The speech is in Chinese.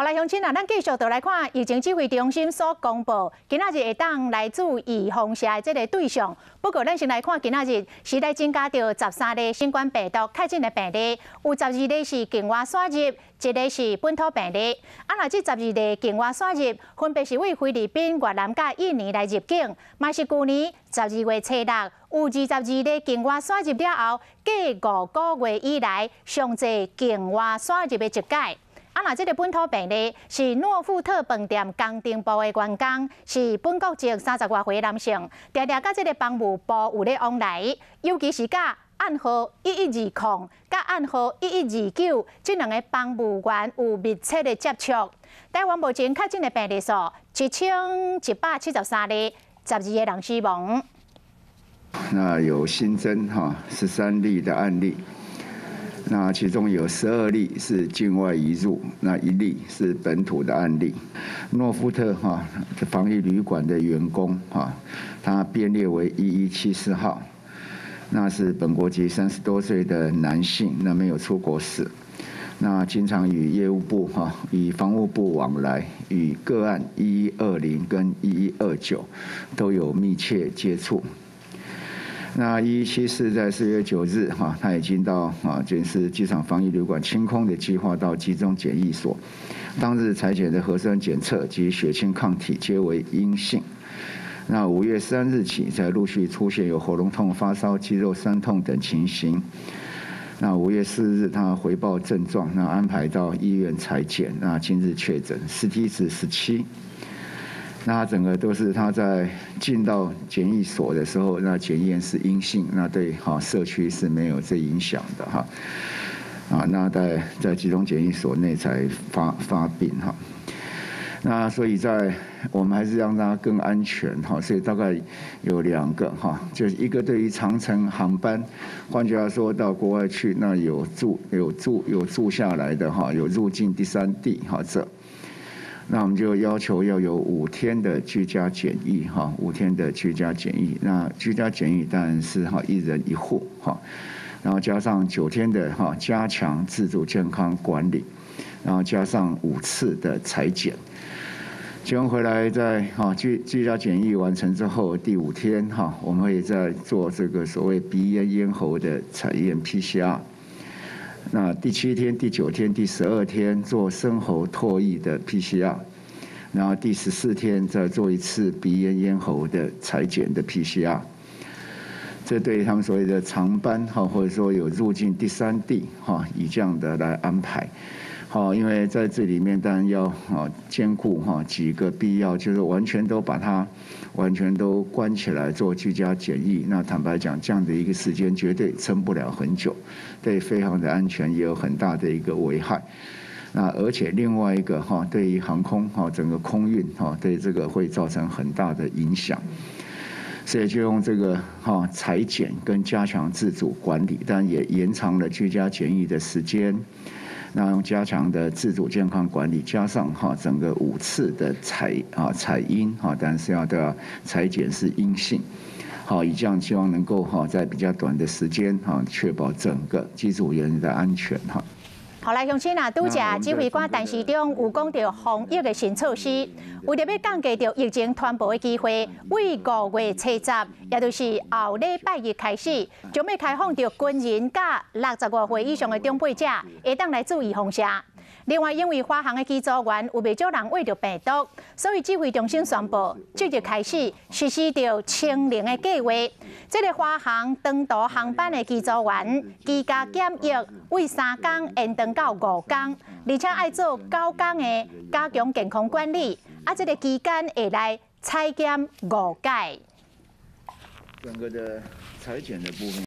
好来，乡亲啊，咱继续来看疫情指挥中心所公布，今仔日会当来自预防社的这个对象。不过，咱先来看今仔日是来增加到13例新冠病毒确诊的病例，有12例是境外输入，1例是本土病例。那这12例境外输入，分别是为菲律宾、越南、甲印尼来入境，嘛是去年12月初6有22例境外输入了后，计5个月以来上侪境外输入的一届。那这个本土病例是诺富特饭店工程部的员工，是本国籍30多岁男性，常常甲这个房务部有咧往来，尤其是甲暗号1120甲暗号1129这两个房务员有密切的接触。台湾目前确诊的病例数1173例，12个人死亡。那有新增13例的案例。那其中有12例是境外移入，那1例是本土的案例。诺富特防疫旅馆的员工他编列为1174号，那是本国籍30多岁的男性，那没有出国史，那经常与业务部与防务部往来，与个案1120跟1129都有密切接触。那1174在4月9日他已经到检视机场防疫旅馆清空的计划到集中检疫所，当日采检的核酸检测及血清抗体皆为阴性。那5月3日起才陆续出现有喉咙痛、发烧、肌肉酸痛等情形。那5月4日他回报症状，那安排到医院采检，那今日确诊，CT值17。那整个都是他在进到检疫所的时候，那检验是阴性，那对社区是没有这影响的那在集中检疫所内才发病那所以我们还是让它更安全所以大概有2个就是一个对于长程航班，换句话说到国外去，那有住下来的有入境第3地这。那我们就要求要有5天的居家检疫5天的居家检疫。那居家检疫当然是1人1户然后加上9天的加强自主健康管理，然后加上5次的采检。检完回来在居家检疫完成之后，第5天我们会再做这个所谓鼻咽咽喉的采验 PCR。那第7天、第9天、第12天做深喉唾液的 PCR， 然后第14天再做一次鼻咽咽喉的采检的 PCR。这对于他们所谓的长班或者说有入境第3地以这样的来安排。因为在这里面当然要兼顾几个必要，就是完全都把它完全都关起来做居家检疫。那坦白讲，这样的一个时间绝对撑不了很久，对飞航的安全也有很大的一个危害。那而且另外一个对于航空整个空运对这个会造成很大的影响。所以就用这个采检跟加强自主管理，但也延长了居家检疫的时间。那用加强的自主健康管理，加上整个5次的采阴但是要采检是阴性，以这样希望能够在比较短的时间确保整个机组人员的安全好来，乡亲啊，拄则指挥官陈时中有讲到防疫的新措施，为着要降低到疫情传播的机会，为5月初10，也就是后礼拜日开始，将要开放到军人甲65岁以上的长辈者，会当来自预防社。另外，因为华航的机组员有袂少人患着病毒，所以指挥中心宣布，即日开始实施着清零的计划。这个华航长途航班的机组员，居家检疫为3天延长到5天，而且要做9天的加强健康管理。这个期间会来采检5届。整个的采检的部分。